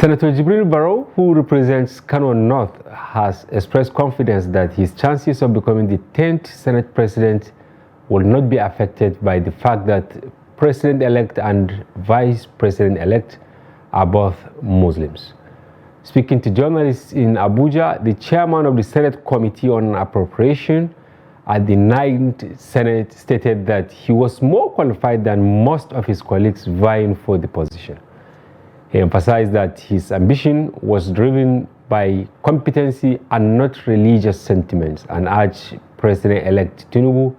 Senator Jibril Barrow, who represents Kano North, has expressed confidence that his chances of becoming the 10th Senate President will not be affected by the fact that President-elect and Vice President-elect are both Muslims. Speaking to journalists in Abuja, the chairman of the Senate Committee on Appropriation at the 9th Senate stated that he was more qualified than most of his colleagues vying for the position. He emphasized that his ambition was driven by competency and not religious sentiments, and urged President-elect Tinubu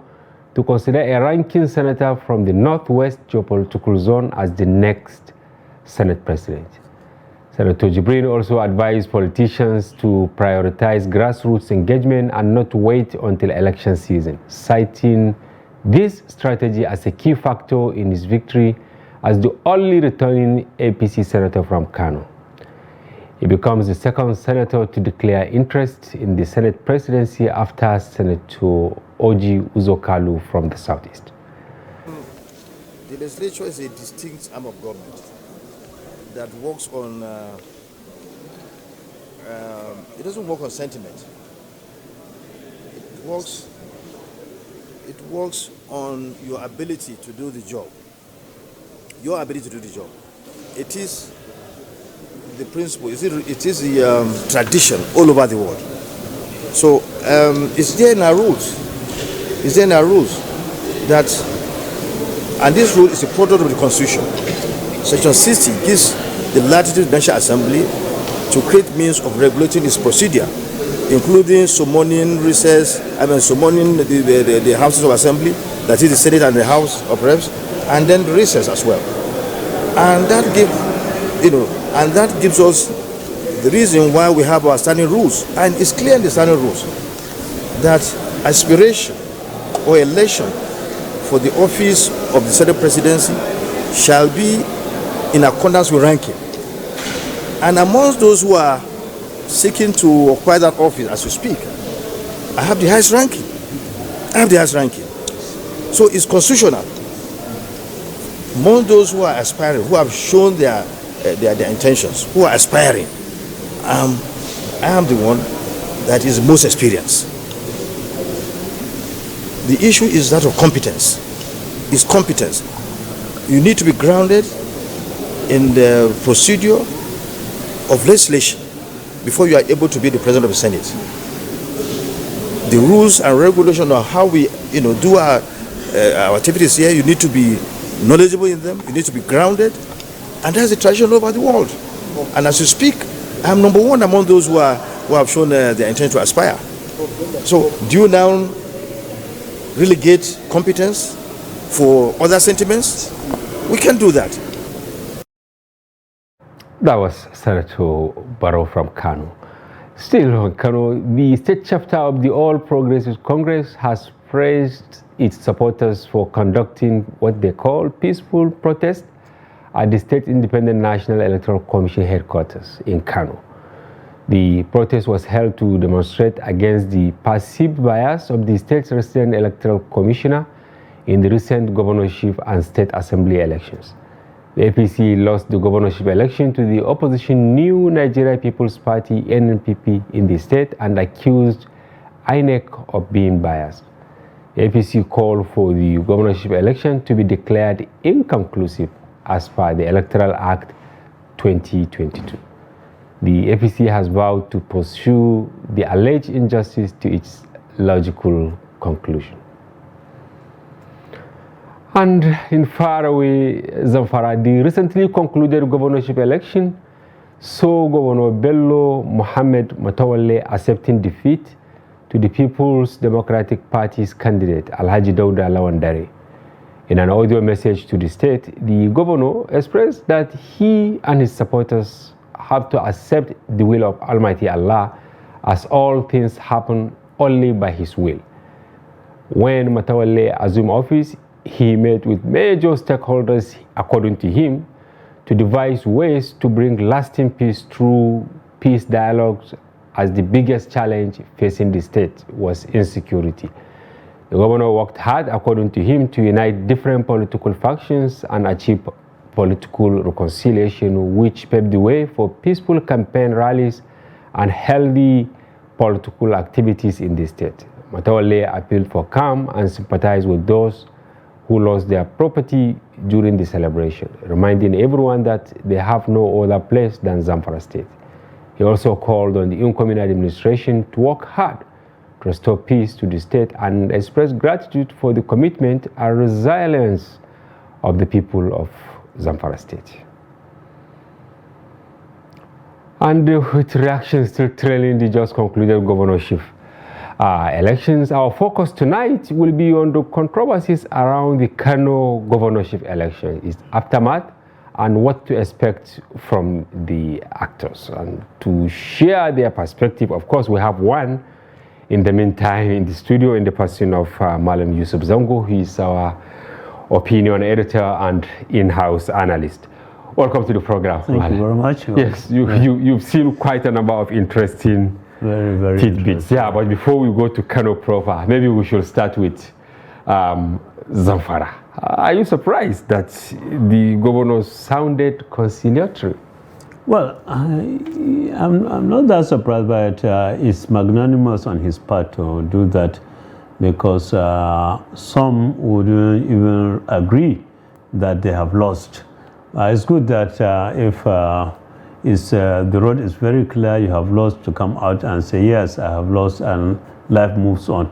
to consider a ranking senator from the Northwest geopolitical zone as the next Senate President. Senator Jibril also advised politicians to prioritize grassroots engagement and not wait until election season, citing this strategy as a key factor in his victory as the only returning APC senator from Kano. He becomes the second senator to declare interest in the Senate presidency after Senator Oji Uzokalu from the Southeast. The legislature is a distinct arm of government that works on, it doesn't work on sentiment. It works on your ability to do the job. Your ability to do the job. It is the principle, it is the tradition all over the world. So it's there in our rules. It's there in our rules that, and this rule is a product of the Constitution. Section 60 gives the latitude to the National Assembly to create means of regulating its procedure, including summoning summoning the houses of assembly, that is the Senate and the House of Reps, and then recess as well. And that gives us the reason why we have our standing rules. And it's clear in the standing rules that aspiration or election for the office of the Senate presidency shall be in accordance with ranking. And amongst those who are seeking to acquire that office as we speak, I have the highest ranking. So it's constitutional. Among those who are aspiring, who have shown their intentions, who are aspiring, I am the one that is most experienced. The issue is that of competence. It's competence. You need to be grounded in the procedure of legislation before you are able to be the president of the Senate. The rules and regulations of how we do our activities here, you need to be knowledgeable in them, you need to be grounded, and that's the tradition all over the world. And as you speak, I'm number one among those who have shown their intent to aspire. So do you now relegate competence for other sentiments? We can do that. That was Senator Barrow from Kano. Still on Kano, the state chapter of the All Progressive Congress has praised its supporters for conducting what they call peaceful protest at the State Independent National Electoral Commission headquarters in Kano. The protest was held to demonstrate against the perceived bias of the state's resident electoral commissioner in the recent governorship and state assembly elections. The APC lost the governorship election to the opposition New Nigeria People's Party (NNPP) in the state and accused INEC of being biased. The APC called for the governorship election to be declared inconclusive as per the Electoral Act 2022. The APC has vowed to pursue the alleged injustice to its logical conclusion. And in faraway Zamfara, the recently concluded governorship election saw Governor Bello Mohammed Matawalle accepting defeat to the People's Democratic Party's candidate, Alhaji Dauda Lawandare. In an audio message to the state, the governor expressed that he and his supporters have to accept the will of Almighty Allah, as all things happen only by His will. When Matawalle assumed office, he met with major stakeholders, according to him, to devise ways to bring lasting peace through peace dialogues, as the biggest challenge facing the state was insecurity. The governor worked hard, according to him, to unite different political factions and achieve political reconciliation, which paved the way for peaceful campaign rallies and healthy political activities in the state. Matawale appealed for calm and sympathized with those who lost their property during the celebration, reminding everyone that they have no other place than Zamfara State. He also called on the incoming administration to work hard to restore peace to the state and express gratitude for the commitment and resilience of the people of Zamfara State. And with reactions still trailing the just concluded governorship elections, our focus tonight will be on the controversies around the Kano governorship election, its aftermath, and what to expect from the actors. And to share their perspective, of course, we have one in the meantime in the studio in the person of Malam Yusuf Zango, who is our opinion editor and in-house analyst. Welcome to the program. Thank you very much. Yes, you've seen quite a number of interesting very tidbits. Yeah, but before we go to Kano proper, maybe we should start with Zamfara. Are you surprised that the governor sounded conciliatory? Well, I'm not that surprised, but it's magnanimous on his part to do that, because some wouldn't even agree that they have lost. It's good that if the road is very clear, you have lost, to come out and say, yes, I have lost, and life moves on.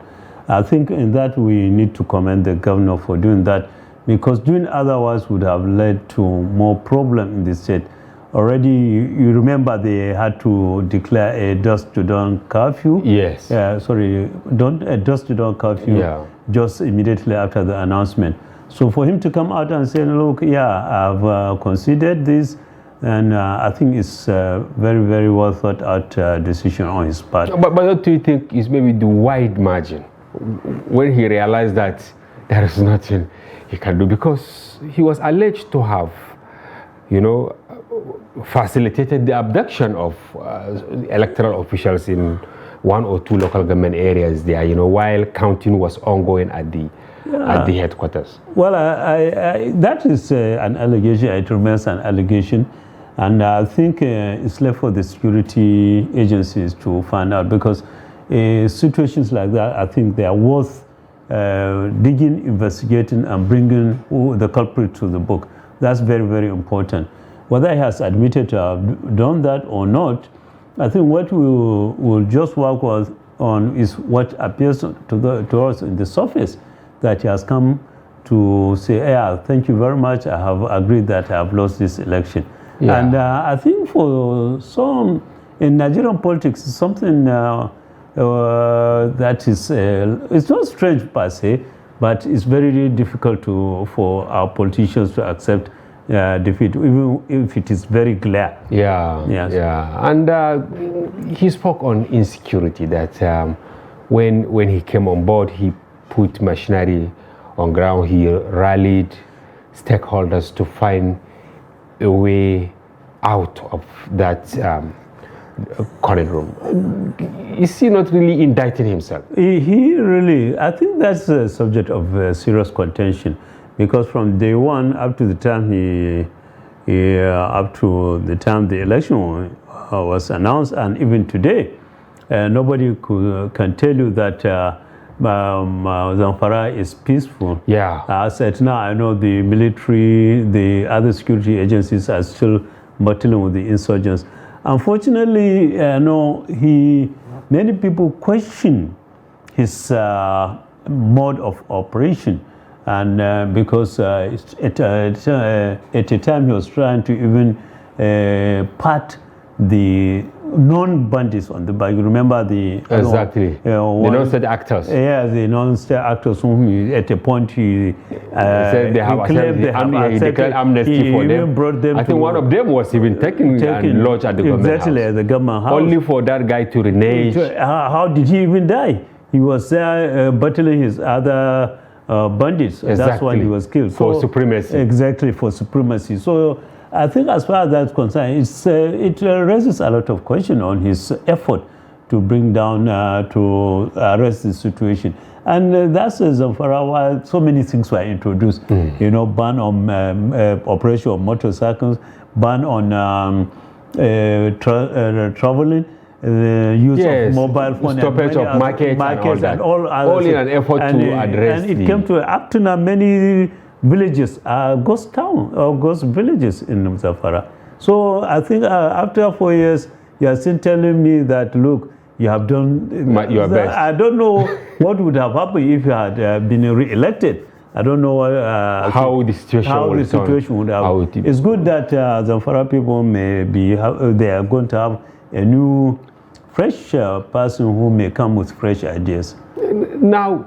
I think in that we need to commend the governor for doing that, because doing otherwise would have led to more problem in the state. Already, you remember they had to declare a dusk to dawn curfew. Yes. A dusk to dawn curfew just immediately after the announcement. So for him to come out and say, look, yeah, I've considered this, and I think it's a very, very well thought out decision on his part. But what do you think is maybe the wide margin when he realized that there is nothing he can do? Because he was alleged to have, facilitated the abduction of electoral officials in 1 or 2 local government areas there, while counting was ongoing at the headquarters. Well, that is an allegation. It remains an allegation. And I think it's left for the security agencies to find out, because situations like that, I think they are worth digging, investigating, and bringing the culprit to the book. That's very, very important. Whether he has admitted to have done that or not, I think what we will just work on is what appears to us in the surface, that he has come to say, yeah, thank you very much, I have agreed that I have lost this election. Yeah. And I think for some in Nigerian politics, it's something that is, it's not strange per se, but it's very difficult for our politicians to accept defeat, even if it is very clear. Yeah, yes. Yeah. And he spoke on insecurity, that when he came on board, he put machinery on ground. He rallied stakeholders to find a way out of that conundrum. Is he not really indicting himself? He really, I think that's a subject of serious contention, because from day one up to the time the election was announced, and even today, nobody can tell you that Zamfara is peaceful. Yeah. I said now, I know the military, the other security agencies are still battling with the insurgents. Unfortunately, many people question his mode of operation, and because at a time he was trying to even pat the non-bandits on the back. You remember the exactly the non-state actors. Yeah, the non-state actors whom he, at a point he said they declared amnesty for them. Brought them. I think one of them was even taken and lodged at the government house. Exactly, the government house. Only for that guy to renege. How did he even die? He was there battling his other bandits. Exactly. That's why he was killed. For supremacy. Exactly, for supremacy. So I think as far as that's concerned, it raises a lot of question on his effort to bring down, to arrest the situation. And that's Zamfara why so many things were introduced. You know, ban on operation of motorcycles, ban on traveling, the use of mobile phone, stoppage of markets and all in an effort to address. And it came to up to now many villages, ghost town or ghost villages in Zamfara. So I think after 4 years, you are still telling me that, look, you have done your best. I don't know what would have happened if you had been re-elected. I don't know how the situation would have. It's good that Zamfara people may be, they are going to have a new, fresh person who may come with fresh ideas. Now,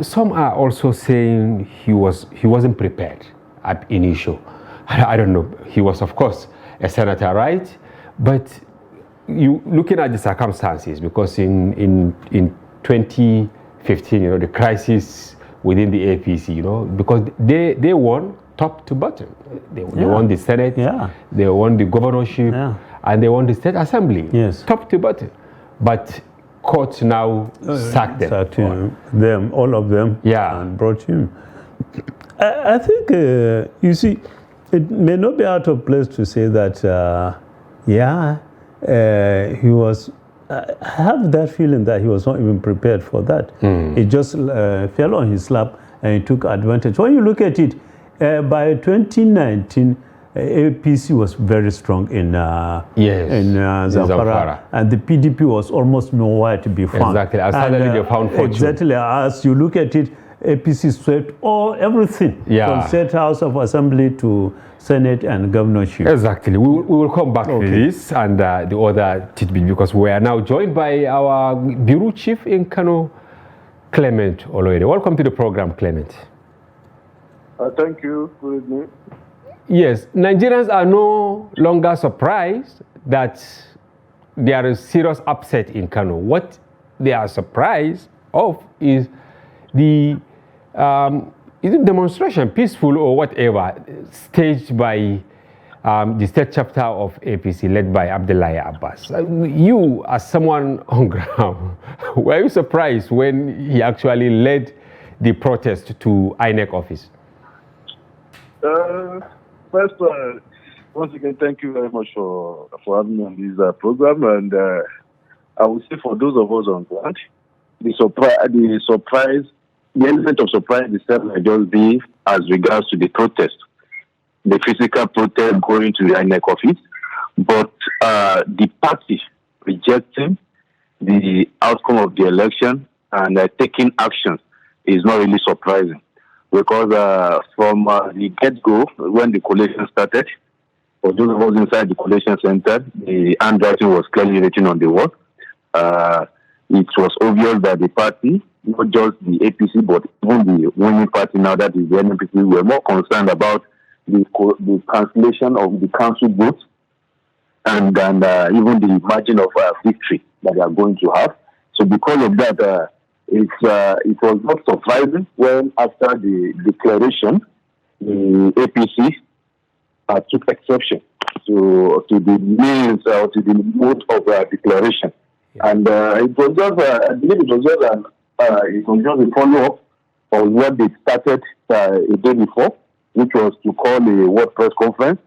some are also saying he wasn't prepared at initial. I don't know. He was, of course, a senator, right? But you looking at the circumstances, because in 2015, you know, the crisis within the APC, you know, because they won top to bottom. They won the Senate, they won the governorship, and they won the state assembly, top to bottom. But court now sacked them. Sacked him, all of them, and brought him. I think, you see, it may not be out of place to say that, he was, I have that feeling that he was not even prepared for that. It just fell on his lap and he took advantage. When you look at it, by 2019, APC was very strong in Zamfara, and the PDP was almost nowhere to be found. Exactly, and suddenly they found fortune. Exactly, as you look at it, APC swept everything from State House of Assembly to Senate and governorship. Exactly. We will come back to this and the other tidbit, because we are now joined by our Bureau Chief in Kano, Clement Oloyede. Welcome to the program, Clement. Thank you. Good evening. Yes, Nigerians are no longer surprised that there is serious upset in Kano. What they are surprised of is the demonstration, peaceful or whatever, staged by the state chapter of APC led by Abdullahi Abbas. You, as someone on ground, were you surprised when he actually led the protest to INEC office? First, once again, thank you very much for having me on this program. And I would say for those of us on ground, the element of surprise itself might just be as regards to the protest, the physical protest going to the INEC office, but the party rejecting the outcome of the election and taking action is not really surprising, because from the get-go, when the collation started, for those of us inside the collation center, the handwriting was clearly written on the wall. It was obvious that the party, not just the APC, but even the winning party now, that is the NPP, were more concerned about the cancellation of the council votes and even the margin of victory that they are going to have. So because of that, it was not surprising when after the declaration, the APC took exception to the means or to the mode of declaration. And it was just, I believe it was just a follow-up of what they started a day before, which was to call a World Press Conference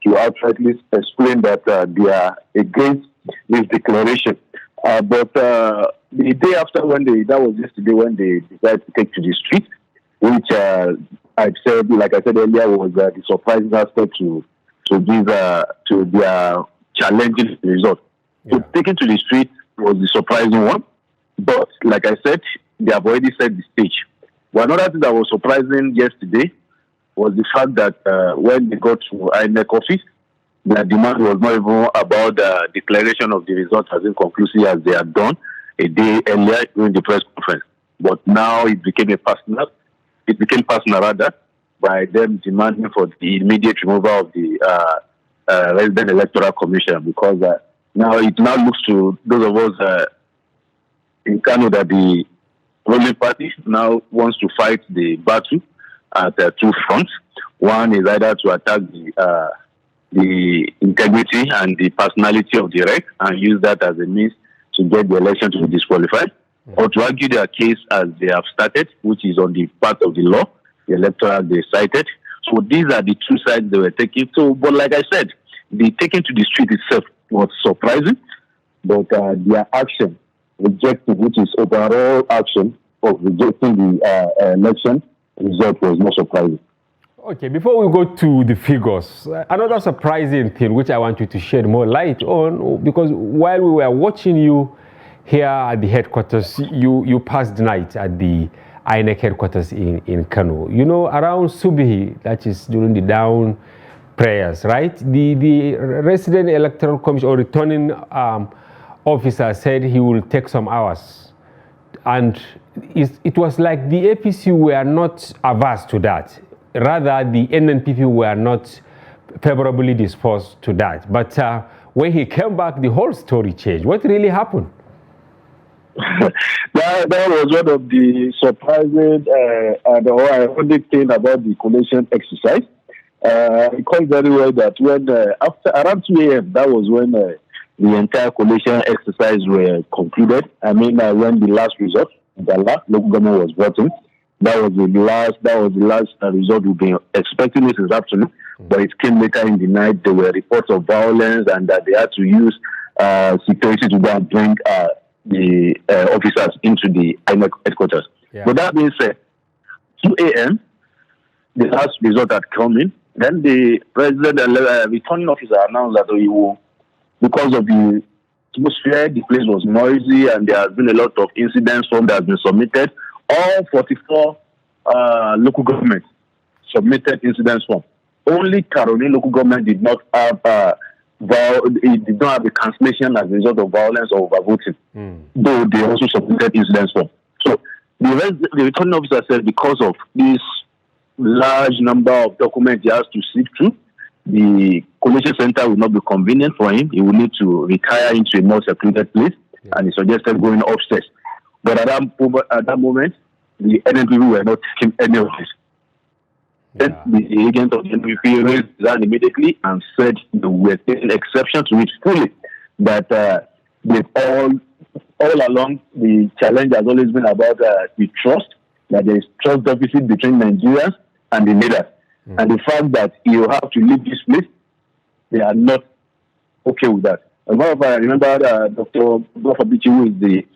to outrightly explain that they are against this declaration. But the day after, that was yesterday when they decided to take to the street, which like I said earlier, was the surprising aspect to their challenging result. So taking to the street was the surprising one, but like I said, they have already set the stage. But another thing that was surprising yesterday was the fact that when they got to INEC office, their demand was not even about the declaration of the result as inconclusive as they had done a day earlier during the press conference. But now it became personal by them demanding for the immediate removal of the resident electoral commission, because now it looks to those of us in Kano that the ruling party now wants to fight the battle at two fronts. One is either to attack the integrity and the personality of the rec and use that as a means to get the election to be disqualified, or to argue their case as they have started, which is on the part of the law, the electoral act they cited. So these are the two sides they were taking. So, but like I said, the taking to the street itself was surprising, but their action, rejecting, which is overall action of rejecting the election result, was not surprising. Okay, before we go to the figures, another surprising thing which I want you to shed more light on, because while we were watching you here at the headquarters, you passed the night at the INEC headquarters in Kano. You know, around Subihi, that is during the dawn prayers, right? The resident electoral commission or returning officer said he will take some hours. And it was like the APC were not averse to that. Rather, the NNPP were not favorably disposed to that. But when he came back, the whole story changed. What really happened? that was one of the surprising and ironic thing about the collation exercise. I recall very well that when after around 2 a.m., that was when the entire collation exercise were concluded. I mean, when the last result, the local government was voting. That was the last result we've been expecting it this afternoon, but it came later in the night. There were reports of violence and that they had to use security to go and bring the officers into the INEC headquarters. Yeah. But that being said, 2 a.m., the last result had come in. Then the president and returning officer announced that he will, because of the atmosphere, the place was noisy and there has been a lot of incidents form that has been submitted. All 44 local governments submitted incidents form. Only Carolina local government did not have a cancellation as a result of violence or overvoting, though they also submitted incidents form. So the returning officer said because of this large number of documents he has to sift through, the collation center will not be convenient for him. He will need to retire into a more secluded place, and he suggested going upstairs. But at that moment, the NNPP were not taking any of this. Then the agent of the NNPP raised that immediately and said they were taking exception to it fully. That they've all along, the challenge has always been about the trust, that there is trust deficit between Nigerians and the leaders. And the fact that you have to leave this place, they are not okay with that. I remember Dr. Gofabichi, who is the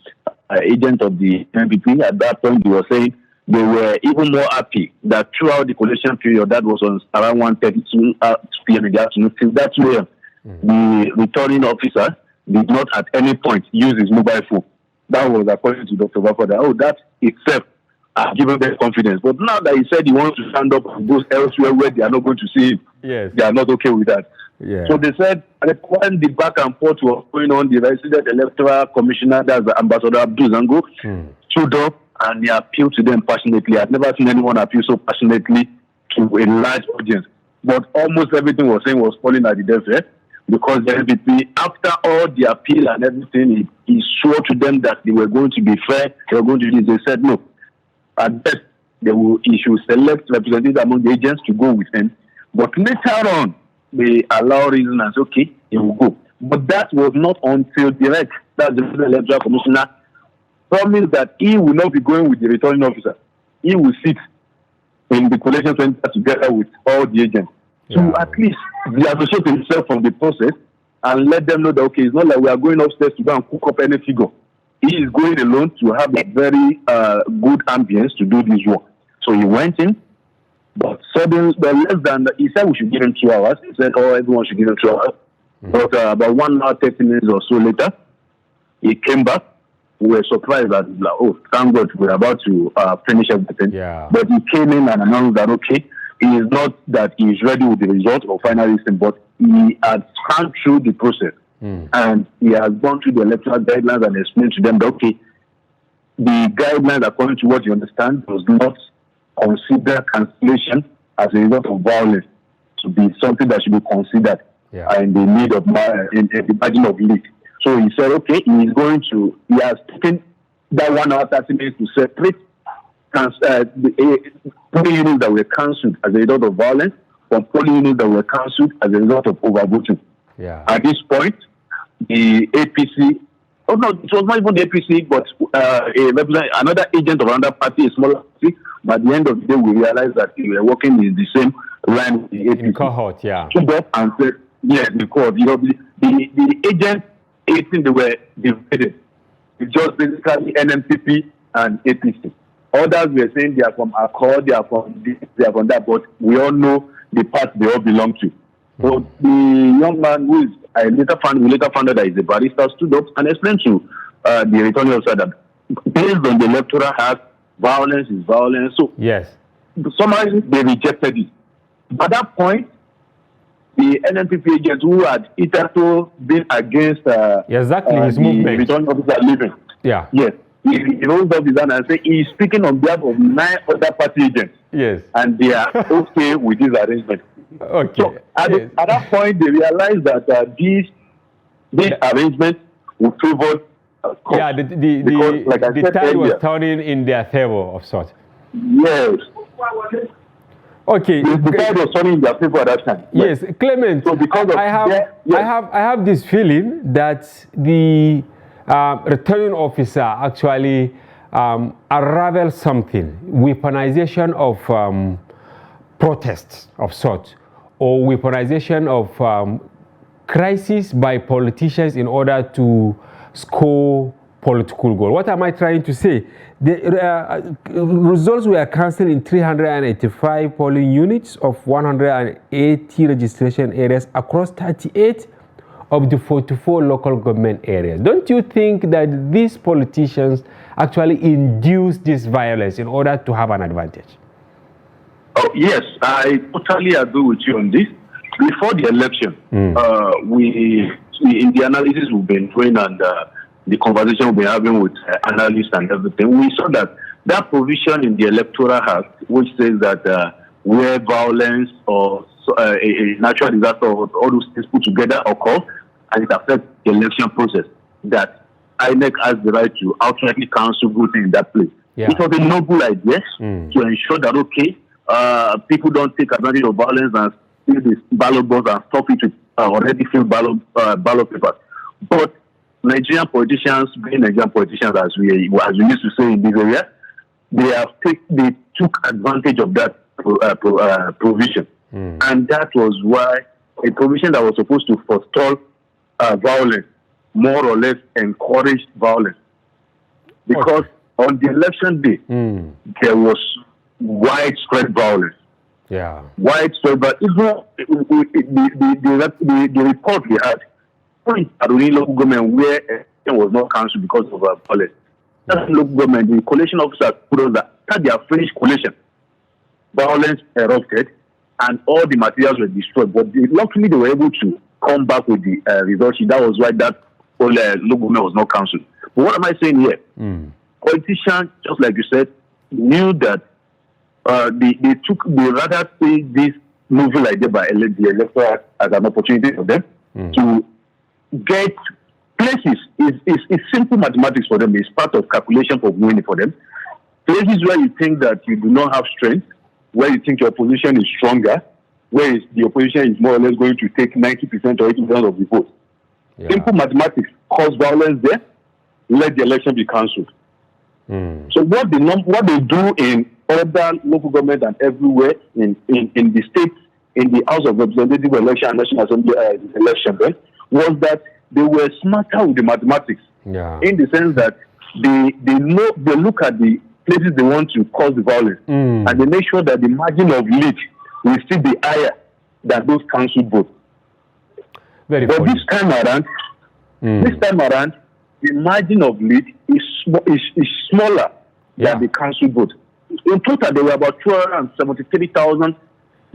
agent of the NPP, at that point he was saying they were even more happy that throughout the collation period, that was on around 1:32 p.m. in the afternoon, till that 2 a.m., the returning officer did not at any point use his mobile phone. That was according to Dr. Bafoda. That itself has given them confidence. But now that he said he wants to stand up and go elsewhere where they are not going to see him, they are not okay with that. Yeah. So they said when the back and forth was going on, the resident electoral commissioner, that's Ambassador Abdul Zango, stood up and he appealed to them passionately. I've never seen anyone appeal so passionately to a large audience. But almost everything was saying was falling at the deaf ear, because the NPP, after all the appeal and everything, he swore to them that they were going to be fair, they were going to do this. They said no. At best, he should select representatives among the agents to go with him. But later on, they allow reason and say, okay, he will go. But that was not until the electoral commissioner promised that he will not be going with the returning officer. He will sit in the collation center together with all the agents to at least disassociate himself from the process and let them know that, okay, it's not like we are going upstairs to go and cook up any figure. He is going alone to have a very good ambience to do this work. So he went in, but suddenly, he said we should give him 2 hours. He said, everyone should give him 2 hours. But about 1 hour, 30 minutes or so later, he came back. We were surprised that, thank God, we're about to finish everything. Yeah. But he came in and announced that, okay, he is not that he is ready with the result or final listing, but he has gone through the process. And he has gone through the electoral guidelines and explained to them that, okay, the guidelines, according to what you understand, does not consider cancellation as a result of violence to be something that should be considered in the need of in the margin of lead. So he said, okay, he has taken that 1 hour 30 minutes to separate polling units that were cancelled as a result of violence from polling units that were cancelled as a result of overvoting. Yeah. At this point, the APC Oh no, it was not even the APC, but another agent of another party, a smaller party. But at the end of the day, we realized that we were working in the same line with the APC. In cohort, yeah. Stood up and said, yes, the cohort. You know, the agents, 18, they were divided. It's just basically NMPP and APC. Others were saying they are from Accord, they are from this, they are from that, but we all know the party they all belong to. So the young man who is, we later found out that he's a barrister, stood up and explained to the returning officer that based on the electoral act, violence is violence. So yes, somehow they rejected it. At that point, the NNPP agents who had hitherto been against exactly his movement, returning officer leaving. Yeah. Yes. He rose up his hand and said he is speaking on behalf of 9 other party agents. Yes. And they are okay with this arrangement. Okay. So at that point, they realized that this arrangement would favor. Yeah, the tide was turning in their favor of sorts. Yes. Okay. The tide was turning in their favor at that time. Yes, Clement. So because of I have this feeling that the returning officer actually unraveled something, weaponization of protests of sorts, or weaponization of crisis by politicians in order to score political goal. What am I trying to say? The results were cancelled in 385 polling units of 180 registration areas across 38 of the 44 local government areas. Don't you think that these politicians actually induce this violence in order to have an advantage? Oh, yes, I totally agree with you on this. Before the election, we in the analysis we've been doing and the conversation we've been having with analysts and everything, we saw that provision in the Electoral Act, which says that where violence or a natural disaster or all those things put together occur and it affects the election process, that INEC has the right to outrightly cancel voting in that place. Yeah. It was a noble idea to ensure that, okay, people don't take advantage of violence and steal the ballot box and stop it with already filled ballot papers. But Nigerian politicians, being Nigerian politicians, as we used to say in this area, they took advantage of that provision. And that was why a provision that was supposed to forestall violence more or less encouraged violence. Because on the election day, there was widespread violence. Yeah. Widespread, but even the report we had at the local government where it was not cancelled because of violence. That local government, the collation officers put on that after their finished collation, violence erupted and all the materials were destroyed. But luckily they were able to come back with the result sheet. That was why that whole local government was not cancelled. But what am I saying here? Politicians, just like you said, knew that they rather see this novel idea by the electorate as an opportunity for them to get places. It's simple mathematics for them. It's part of calculation for winning for them. Places where you think that you do not have strength, where you think your opposition is stronger, where the opposition is more or less going to take 90% or 80% of the vote. Yeah. Simple mathematics, cause violence there, let the election be cancelled. So what they do in other local government and everywhere in the states, in the House of Representatives election and National Assembly election, right, was that they were smarter with the mathematics. Yeah. In the sense that they look at the places they want to cause the violence and they make sure that the margin of lead will still be higher than those cancelled votes. But this time around, the margin of lead is smaller than the cancelled vote. In total, there were about 273,000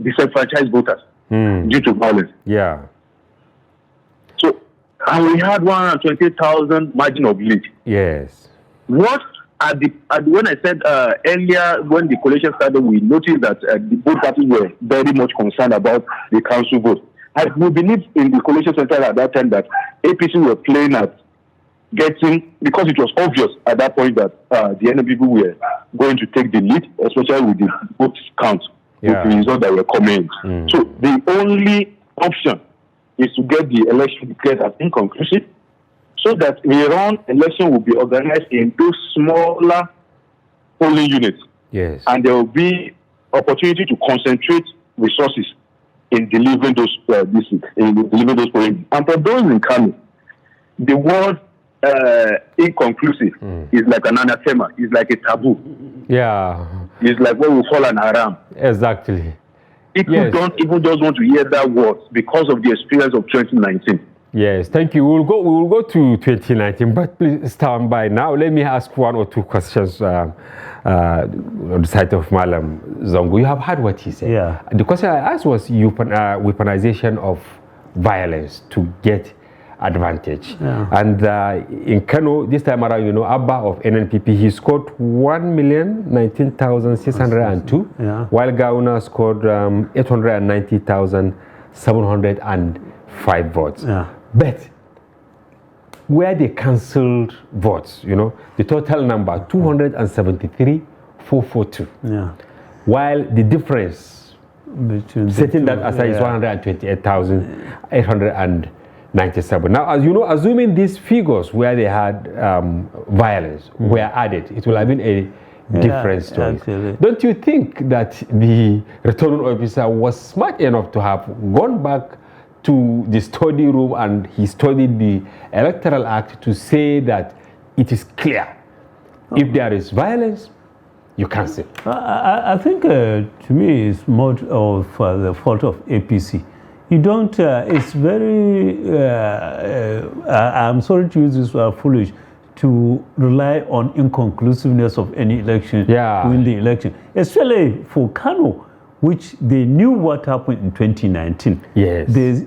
disenfranchised voters due to violence. Yeah. So, and we had 128,000 margin of lead. Yes. What when I said earlier, when the coalition started, we noticed that the both parties were very much concerned about the council vote. We believed in the coalition center at that time that APC were playing at getting, because it was obvious at that point that the NPP were going to take the lead, especially with the vote count, with the results that were coming in. So the only option is to get the election declared as inconclusive, so that the election will be organized in those smaller polling units. Yes. And there will be opportunity to concentrate resources in delivering those polling. And for those in Kano, the word inconclusive is like an anathema, is like a taboo. Yeah. It's like what we call an haram. Exactly. People don't even just want to hear that word because of the experience of 2019. Yes, thank you. We will go to 2019, but please stand by now. Let me ask one or two questions on the side of Malam Zongo. You have heard what he said. Yeah. The question I asked was weaponization of violence to get advantage. Yeah. And in Kano, this time around, you know, Abba of NNPP, he scored 1,019,602, while Gauna scored 890,705 votes. Yeah. But where they cancelled votes, you know, the total number 273,442. Yeah. While the difference between setting that aside is 128,897. Now, as you know, assuming these figures where they had violence were added, it will have been a different story. Actually. Don't you think that the returning officer was smart enough to have gone back to the study room and he studied the Electoral Act to say that it is clear if there is violence, you cancel? I think to me it's more of the fault of APC. You don't, it's very, I'm sorry to use this word, foolish, to rely on inconclusiveness of any election to win the election, especially for Kano, which they knew what happened in 2019. Yes. They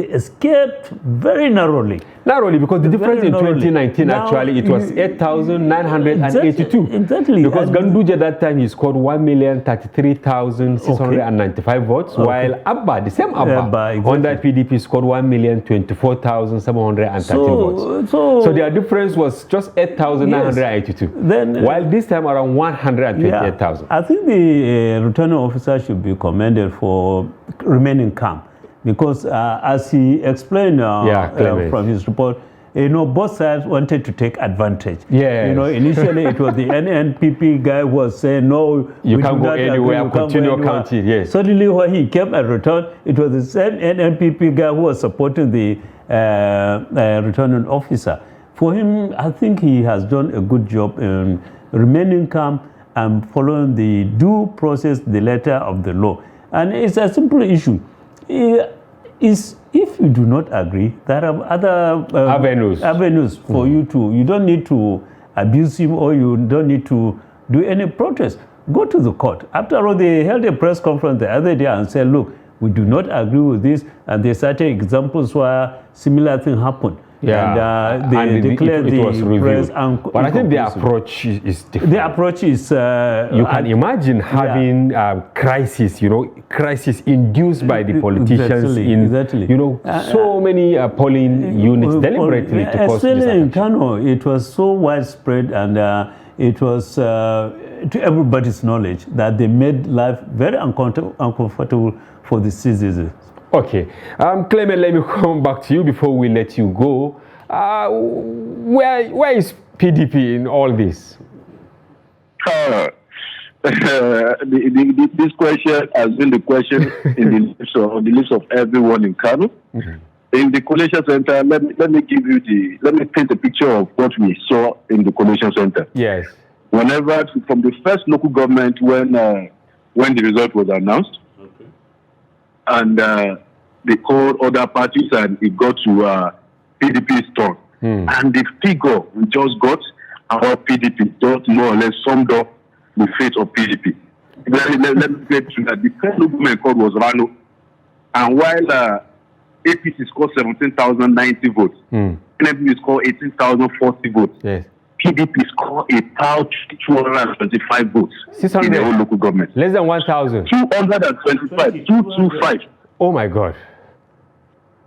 escaped very narrowly. Narrowly, because the difference in 2019, now, actually, it was 8,982. Exactly. Because Ganduje at that time, he scored 1,033,695 votes, while Abba, the same Abba, under PDP scored 1,024,713 votes. So their difference was just 8,982. Then, while this time around 128,000. I think the returning officer should be commended for remaining calm. Because as he explained from his report, you know, both sides wanted to take advantage. Yes. You know, initially it was the NNPP guy who was saying, no, you can't go anywhere, continue counting. Yes. Suddenly when he came and returned, it was the same NNPP guy who was supporting the returning officer. For him, I think he has done a good job in remaining calm and following the due process, the letter of the law. And it's a simple issue. Is if you do not agree, there are other avenues for you to. You don't need to abuse him, or you don't need to do any protest. Go to the court. After all, they held a press conference the other day and said, look, we do not agree with this, and they cited examples where similar thing happened. Yeah, and they declared it was press. But I think the approach is different. The approach is you can imagine having crisis, you know, crisis induced by the politicians exactly. You know, so many polling units deliberately to cause this in Kano, it was so widespread, and it was to everybody's knowledge that they made life very uncomfortable for the citizens. Okay, Clement, let me come back to you before we let you go. Where is PDP in all this? This question has been the question in the lips of everyone in Kano. In the collation center, let me paint a picture of what we saw in the collation center. Yes. Whenever from the first local government when the result was announced. And they called other parties, and it got to PDP's turn. And the figure we just got about PDP just more or less summed up the fate of PDP. Let me get to that. The first movement called was Rano. And while APC scored 17,090 votes, NMP scored 18,040 votes. Yes. PDP scored 1,225 votes in the whole local government. Less than 1,000. 225, 225. Oh my God.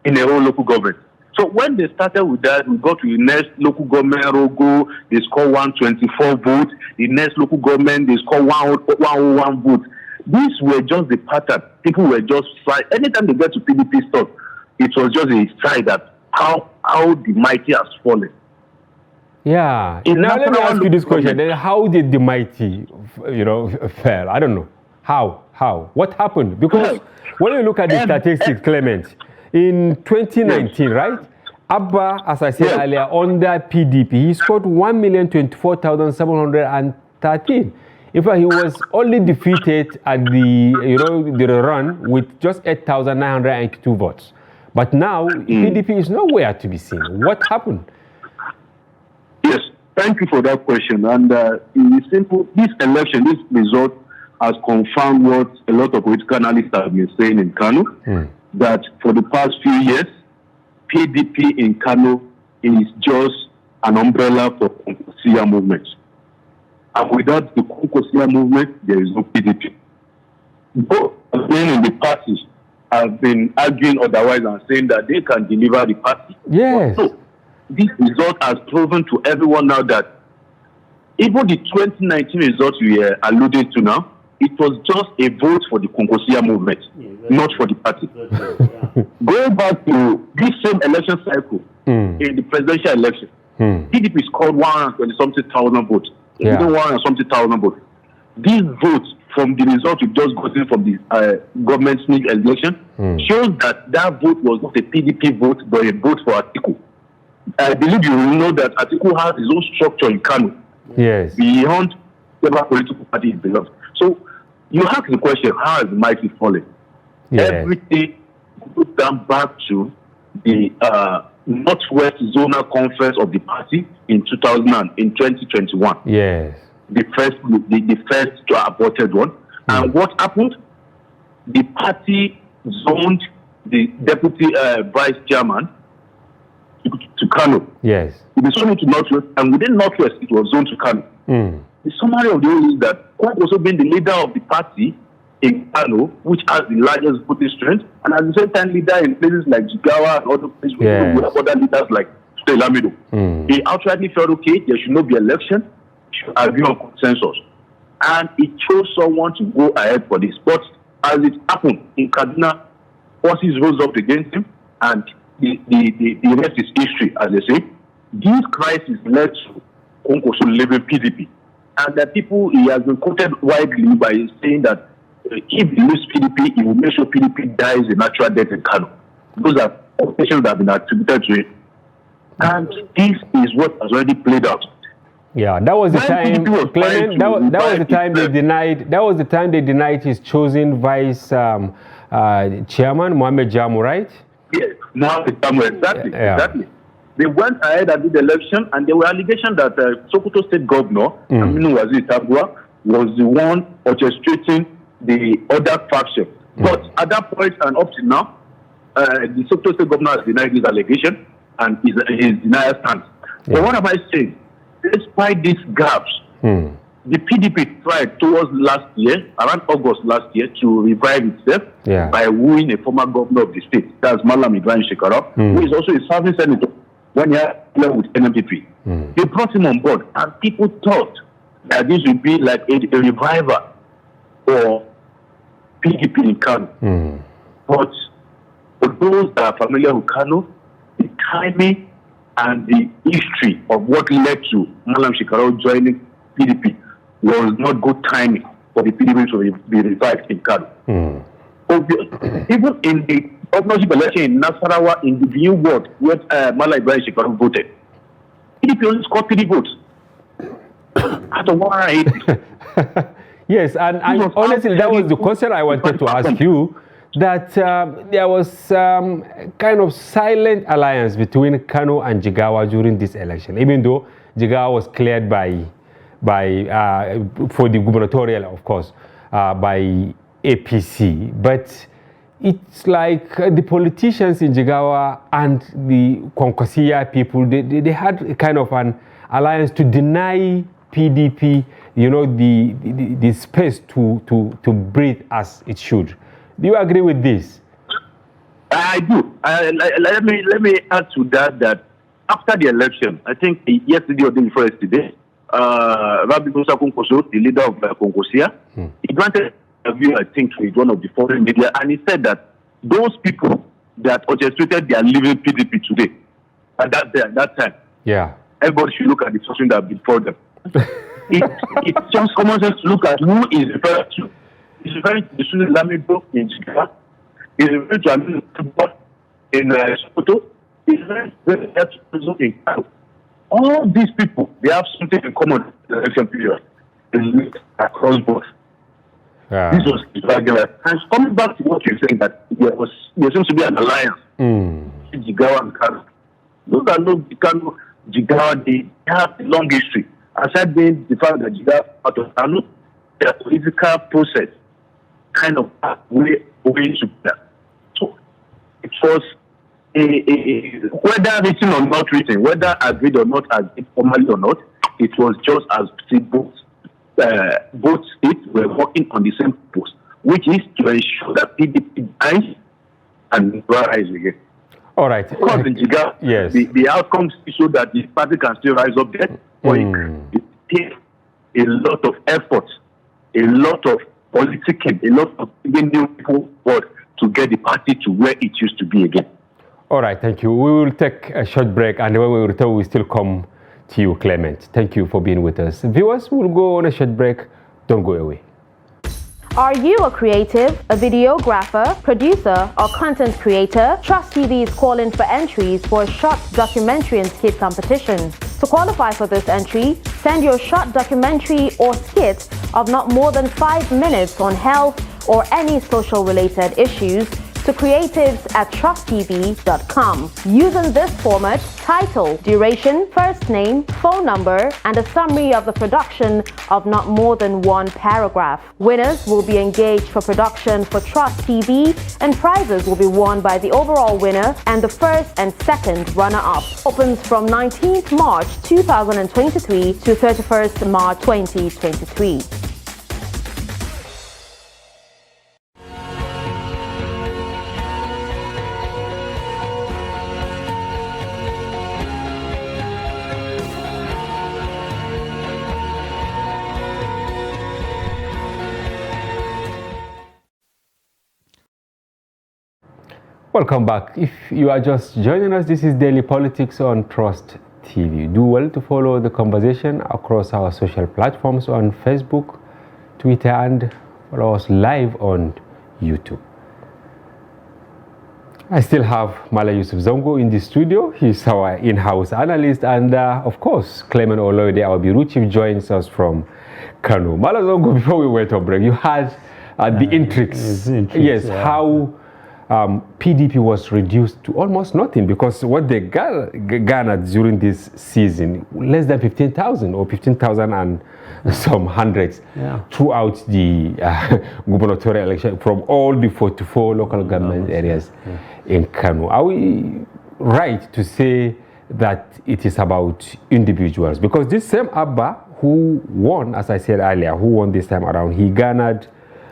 In the whole local government. So when they started with that, we got to the next local government, Rogo, they scored 124 votes. The next local government, they scored 101 votes. These were just the pattern. People were just, anytime they get to PDP stuff, it was just a sign that how how the mighty has fallen. Yeah. Now let me ask you this question. Then how did the mighty, fail? I don't know. How? What happened? Because when you look at the statistics, Clement, in 2019, right? Abba, as I said earlier, under PDP, he scored 1,024,713. In fact, he was only defeated at the run with just 8,982 votes. But now, PDP is nowhere to be seen. What happened? Yes, thank you for that question. And in simple, this election, this result has confirmed what a lot of political analysts have been saying in Kano, that for the past few years, PDP in Kano is just an umbrella for the Konkosia movement. And without the Konkosia movement, there is no PDP. Both men in the party have been arguing otherwise and saying that they can deliver the party. Yes. So, this result has proven to everyone now that even the 2019 result we are alluding to now, it was just a vote for the Konkosia movement, not for the party. Going back to this same election cycle, in the presidential election, PDP scored 120-something-thousand votes. Yeah. 120-something-thousand votes. These votes from the result we just gotten from the government sneak election shows that vote was not a PDP vote, but a vote for Atiku. I believe you will know that Atiku has his own structure in Kano. Yes. Beyond whatever political party it belongs. So you ask the question, how has the mighty fallen? Yes. Everything goes down back to the Northwest Zonal Conference of the party in 2021. Yes. The first aborted one. And what happened? The party zoned the deputy vice chairman to Kano. Yes. It was zoned to Northwest, and within Northwest, it was zoned to Kano. The summary of the whole is that Kwak also being the leader of the party in Kano, which has the largest voting strength, and at the same time leader in places like Jigawa and other places where we have other leaders like Lamido. He outrightly felt, okay, there should not be election, should agree on consensus. And he chose someone to go ahead for this. But as it happened in Kaduna, forces rose up against him, and the rest is history, as they say. This crisis led to Konkoso leaving PDP. And the people, he has been quoted widely by saying that if he leaves PDP, he will make sure PDP dies a natural death in Kano. Those are questions that have been attributed to him. And this is what has already played out. Yeah, that was the time, Clement, that was the time they denied. That was the time they denied his chosen vice chairman, Mohammed Jamu, right? Yes, Mohammed Jamu, exactly. They went ahead and did the election, and there were allegations that Sokoto State Governor Aminu Waziri Tabua was the one orchestrating the other faction. But at that point and up to now, the Sokoto State Governor has denied this allegation, and his denial stands. But what am I saying? Despite these gaps, the PDP tried towards last year, around August last year, to revive itself by wooing a former governor of the state. That's Malam Ibrahim Shekarau, who is also a serving senator when he had with NMPP. They brought him on board, and people thought that this would be like a revival for PDP in Kano. But for those that are familiar with Kano, the timing and the history of what led to Malam Shekarau joining PDP was not good timing for the PDP to be revived in Kano. Even in the governorship election in Nasarawa, in the View ward, where Malam Ibrahim Shekarau voted, PDP only scored 3 votes out of 180. Yes, and honestly, that was the question I wanted to ask you. That there was some kind of silent alliance between Kano and Jigawa during this election, even though Jigawa was cleared for the gubernatorial, of course, by APC. But it's like the politicians in Jigawa and the Konkosia people, they had a kind of an alliance to deny PDP, the space to breathe as it should. Do you agree with this? I do. Let me add to that after the election, I think yesterday or the day before yesterday, Rabbi Musa Konkoso, the leader of Konkosia, he granted a view, I think, to one of the foreign media, and he said that those people that orchestrated their leaving PDP today, at that time. Yeah. Everybody should look at the person that before them. It's just common sense to look at who is referred to. He's referring to the student Lamido in Jigawa. He's referring to Aminu Kubwa in Sokoto. He's referring to in Kano. All these people, they have something in common in the election period. They meet across both. This was regular. And coming back to what you're saying, that there seems to be an alliance between Jigawa and Kano. Those that know Kano, Jigawa, they have a long history. Aside being the fact that Jigawa part of Kano, their political process kind of way into that. So it was whether written or not written, whether agreed or not agreed formally or not, it was just as both states were working on the same post, which is to ensure that PDP dies and rise again. All right. Of course, in Jigawa, yes, the outcomes show that the party can still rise up there, but it takes a lot of effort, a lot of politicking, a lot of giving new people to get the party to where it used to be again. All right, thank you. We will take a short break, and when we return, we still come to you, Clement. Thank you for being with us. Viewers, we'll go on a short break. Don't go away. Are you a creative, a videographer, producer, or content creator? Trust TV is calling for entries for a short documentary and skit competition. To qualify for this entry, send your short documentary or skit of not more than 5 minutes on health or any social-related issues to creatives@trusttv.com. Using this format, title, duration, first name, phone number, and a summary of the production of not more than 1 paragraph. Winners will be engaged for production for Trust TV, and prizes will be won by the overall winner and the first and second runner-up. Opens from 19th March 2023 to 31st March 2023. Welcome back. If you are just joining us, this is Daily Politics on Trust TV. Do well to follow the conversation across our social platforms on Facebook, Twitter, and follow us live on YouTube. I still have Mala Yusuf Zongo in the studio. He's our in-house analyst, and of course, Clement Oloyede, our Bureau Chief, joins us from Kano. Mala Zongo, before we went on break, you had the intrigues. Yes, yeah. How PDP was reduced to almost nothing, because what they garnered during this season, less than 15,000 or 15,000 and some hundreds throughout the gubernatorial election from all the 44 local government areas in Kano. Are we right to say that it is about individuals? Because this same Abba who won, as I said earlier, who won this time around, he garnered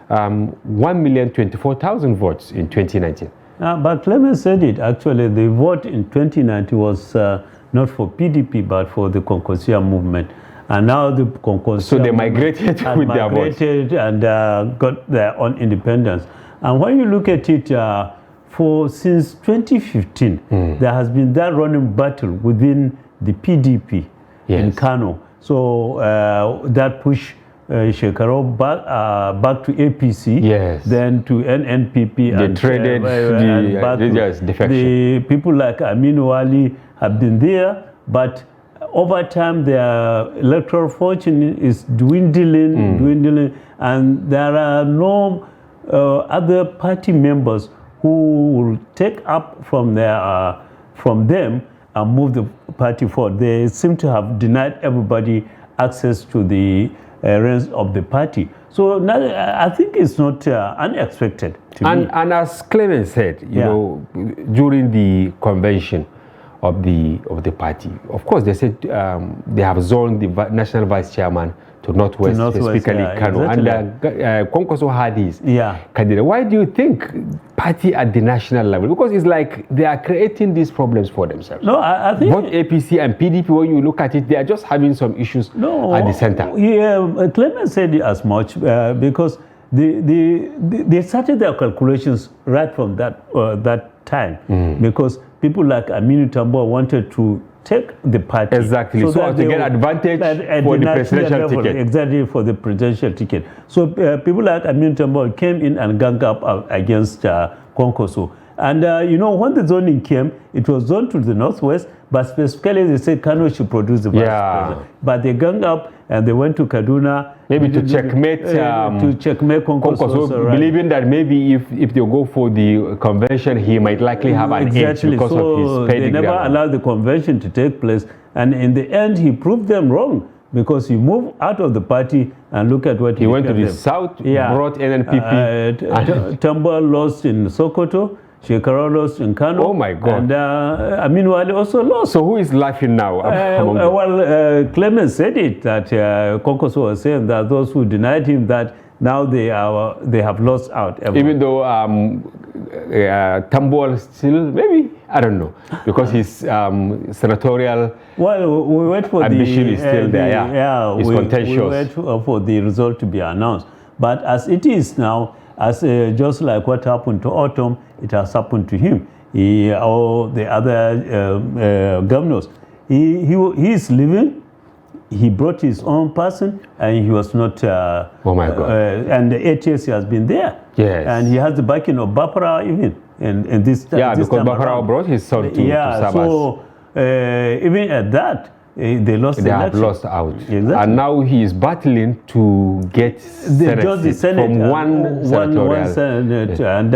1,024,000 votes in 2019. But Clement said it, actually, the vote in 2019 was not for PDP, but for the Concordia movement. And now the Concordia so they migrated with their votes. And got their own independence. And when you look at it, since 2015, there has been that running battle within the PDP in Kano. So that pushed Shekaro back to APC, then to NNPP. They and traded the people like Aminu Ali have been there, but over time their electoral fortune is dwindling, and there are no other party members who will take up from them and move the party forward. They seem to have denied everybody access to the reins of the party. So I think it's not unexpected to me. And as Clement said, you know, during the convention of the party, of course they said they have zoned the national vice chairman to Northwest, specifically Kano. Exactly. And Konkoso had his candidate. Why do you think party at the national level? Because it's like they are creating these problems for themselves. No, I think both APC and PDP, when you look at it, they are just having some issues at the center. Yeah, Clement said it as much because they started their calculations right from that time, because people like Aminu Tambo wanted to take the party. Exactly, so to get advantage for the presidential ticket. Exactly, for the presidential ticket. So people like Aminu Tambo came in and ganged up against Konkoso. And when the zoning came, it was zoned to the northwest, but specifically they said Kano should produce the vice president. But they ganged up and they went to Kaduna. Maybe to checkmate Konkoso, believing that maybe if they go for the convention, he might likely have an edge because of his pedigree. They never allowed the convention to take place. And in the end, he proved them wrong, because he moved out of the party and look at what he went to the south, brought NNPP. Tambo lost in Sokoto. Shekara lost in Kano. Oh my God! And Aminu Ali also lost. So who is laughing now? Clement said it, that Konkoso was saying that those who denied him, that now they have lost out. Even though Tambo still, maybe, I don't know, because his senatorial we wait for ambition is still there. It's contentious. We wait for the result to be announced. But as it is now, just like what happened to Autumn, it has happened to him. Or the other governors. He is living. He brought his own person, and he was not. Oh my God! And the 8 years he has been there. Yes. And he has the backing of Bapara even. And this. Yeah, this because Bapara brought his son to Sabas. So even at that, they lost. They have lost out. Exactly. And now he is battling to get the Senate from one Senate. Yes. And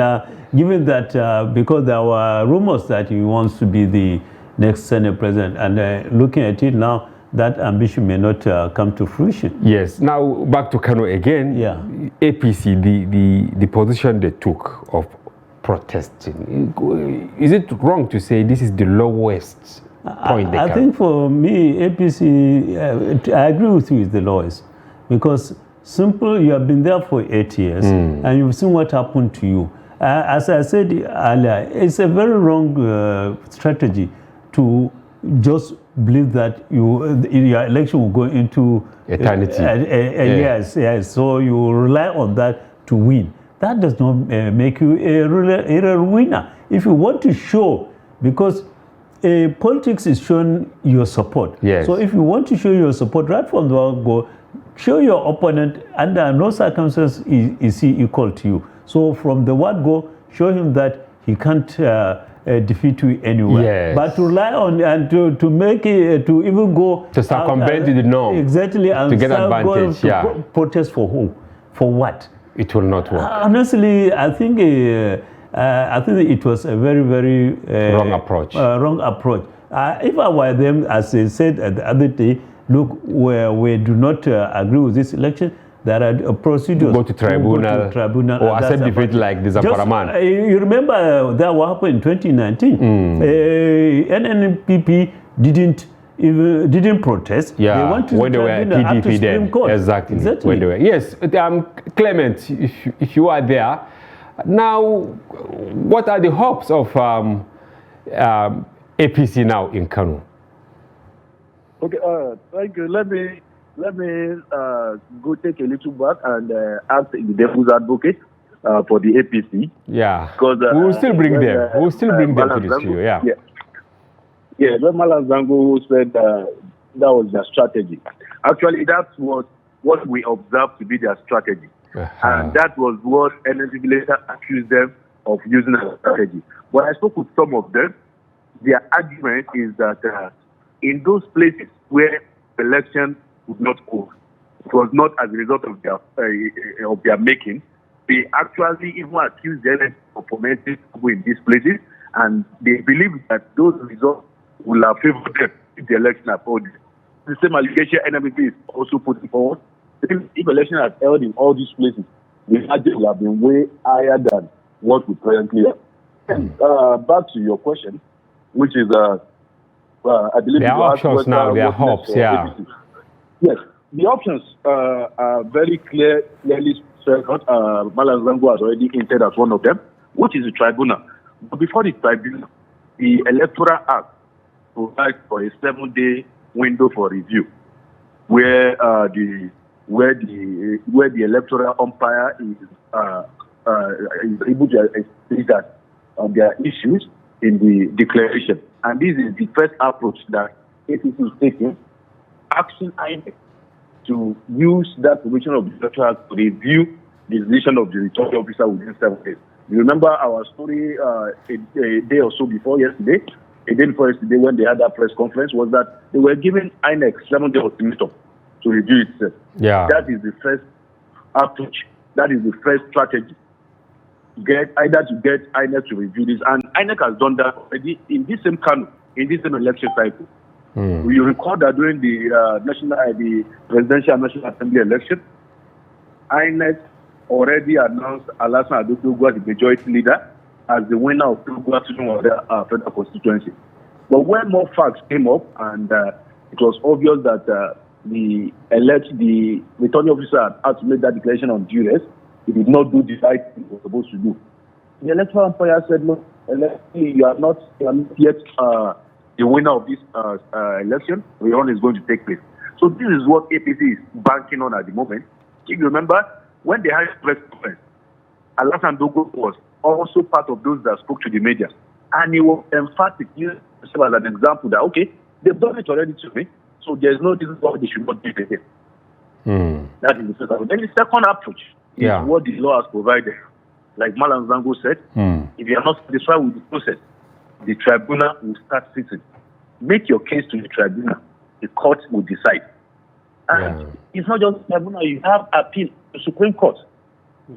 given that, because there were rumors that he wants to be the next Senate president, and looking at it now, that ambition may not come to fruition. Yes. Now back to Kano again. Yeah. APC, the position they took of protesting. Is it wrong to say this is the lowest point they I think for me, APC, I agree with you, is the lowest, because simple, you have been there for 8 years, and you've seen what happened to you. As I said earlier, it's a very wrong strategy to just believe that your election will go into eternity. Yes. So you rely on that to win. That does not make you a real winner. If you want to show, because politics is showing your support. Yes. So if you want to show your support right from the go, show your opponent under no circumstances is he equal to you. So from the word go, show him that he can't defeat you anywhere. Yes. But to rely on and to make it, to even go to circumvent the norm. Exactly. And to get advantage. Protest for who? For what? It will not work. Honestly, I think it was a very, very wrong approach. Wrong approach. If I were them, as they said the other day, look, we do not agree with this election, there are procedures. Go to tribunal or accept defeat like the Zamparaman. You remember that what happened in 2019? NNPP didn't protest. Yeah, they went to when they were PDP then. Exactly. When they were. Yes, Clement, if you are there, now what are the hopes of APC now in Kano? Okay, thank you. Let me go take a little back and ask the devil's advocate for the APC. Yeah, because we will still bring them. We will still bring them to the studio. Yeah, when Malam Zango said that was their strategy. Actually, that was what we observed to be their strategy. And that was what NNPP later accused them of using as a strategy. When I spoke with some of them, their argument is that in those places where election would not go, it was not as a result of their making. They actually even accused them of fomenting in these places, and they believe that those results will have favored them if the election had held. The same allegation NNPP is also putting forward. If election had held in all these places, the margin would have been way higher than what we currently have. Back to your question, which is, I believe there are options now, there are hopes, Yes, the options are very clearly said. Malam Zango has already hinted at one of them, which is the tribunal. But before the tribunal, the Electoral Act provides for a 7-day window for review, where the where the electoral umpire is able to explain that there are issues in the declaration. And this is the first approach that APC is taking, asking INEC to use that provision of the electoral to review the decision of the returning officer within 7 days. You remember our story a day or so before yesterday, a day before yesterday when they had that press conference, was that they were giving INEC 7-day ultimatum to review itself. Yeah. That is the first approach. That is the first strategy. Get INEC to review this. And INEC has done that already in this same Kano, in this same election cycle. You recall that during the the presidential and national assembly election, INEC already announced Alassane Adodogo as the majority leader as the winner of the federal constituency. But when more facts came up and it was obvious that the returning officer had to make that declaration on duress, he did not do the right thing he was supposed to do. The electoral umpire said, no, you are not yet the winner of this election. The rerun is going to take place. So this is what APC is banking on at the moment. If you remember, when they had press conference, Alassane Dogo was also part of those that spoke to the media. And he was emphatic, using himself as an example that, okay, they've done it already to me, so there's no reason why they should not do it again. That is the first approach. Then the second approach is what the law has provided. Like Malam Zango said, if you are not satisfied with the process, the tribunal will start sitting. Make your case to the tribunal. The court will decide. And it's not just the tribunal, you have appeal to the Supreme Court.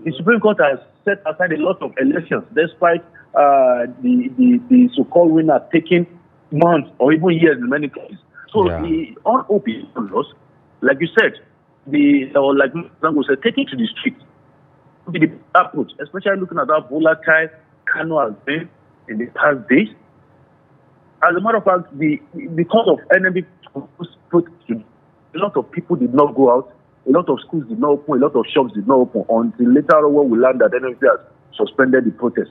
The Supreme Court has set aside a lot of elections, despite the so-called winner taking months or even years in many cases. So the unopened laws, like you said, like Zango said, take it to the street. The approach, especially looking at how volatile Kano has been in the past days. As a matter of fact, because of enemy put a lot of people did not go out, a lot of schools did not open, a lot of shops did not open until later on when we learned that enemy has suspended the protest.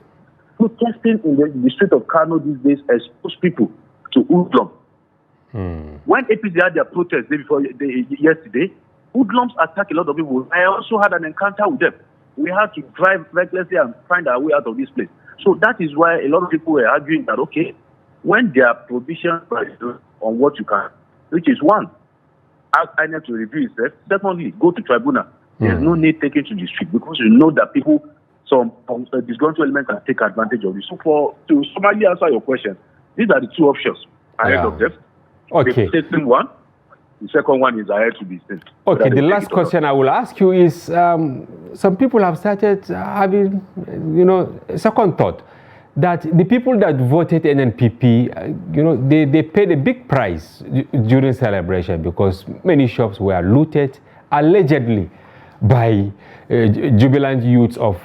Protesting in the street of Kano these days exposed people to hoodlums. When APC had their protest yesterday, hoodlums attacked a lot of people. I also had an encounter with them. We had to drive recklessly and find our way out of this place. So that is why a lot of people were arguing that, okay, when there are provisions on what you can, which is one, ask INEC to review itself. Secondly, go to tribunal. There's no need taking to the street because you know that people, some disgruntled elements can take advantage of it. So to summarily answer your question, these are the two options ahead of them. Okay. The second one, the second one is ahead to be seen. Okay, the last question I will ask you is, some people have started having, a second thought that the people that voted NNPP, they paid a big price during celebration because many shops were looted, allegedly, by jubilant youths of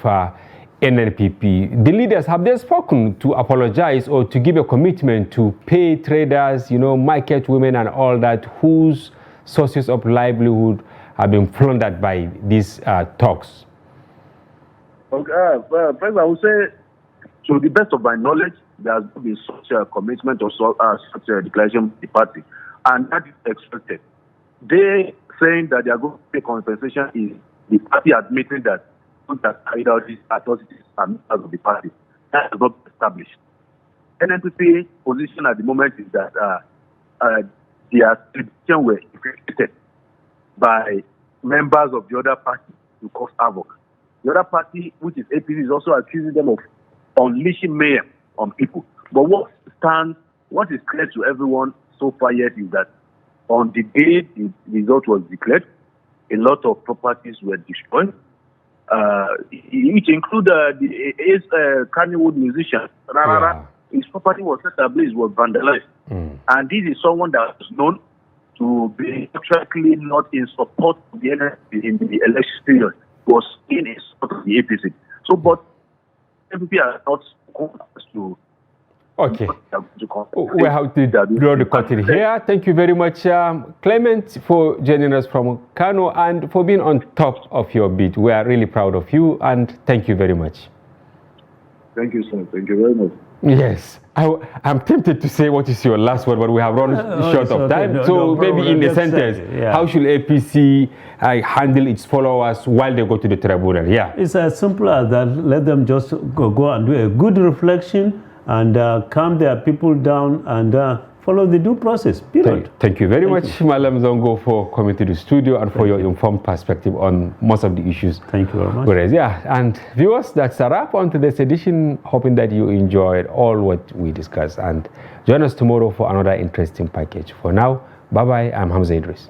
NNPP. The leaders, have they spoken to apologize or to give a commitment to pay traders, market women and all that, whose sources of livelihood have been plundered by these talks? Okay, President, I would say, to the best of my knowledge, there has been such a commitment or such a declaration by the party, and that is expected. They saying that they are going to pay compensation is the party admitting that that carried out these atrocities are members of the party. That is not established. NNPP position at the moment is that their attribution were infiltrated by members of the other party to cause havoc. The other party, which is APC, is also accusing them of unleashing mayhem on people. But what is clear to everyone so far yet is that on the day the result was declared, a lot of properties were destroyed, which include the Kannywood musician. His property was set ablaze, was vandalized. And this is someone that was known to be actually not in support of the NNPP in the election period, was in support of the APC. So, but NNPP are not to. Okay. We have to draw the curtain here. Thank you very much, Clement, for joining us from Kano and for being on top of your beat. We are really proud of you and thank you very much. Thank you, sir. Thank you very much. Yes. I'm tempted to say what is your last word, but we have run short of time. No, so no maybe problem. in a sentence, yeah. how should APC handle its followers while they go to the tribunal? Yeah. It's as simple as that. Let them just go and do a good reflection and calm their people down and follow the due process, period. Thank you very much, Malam Zongo, for coming to the studio and for your informed perspective on most of the issues. Thank you very much. Whereas, yeah, and viewers, that's a wrap on today's edition, hoping that you enjoyed all what we discussed. And join us tomorrow for another interesting package. For now, bye-bye, I'm Hamza Idris.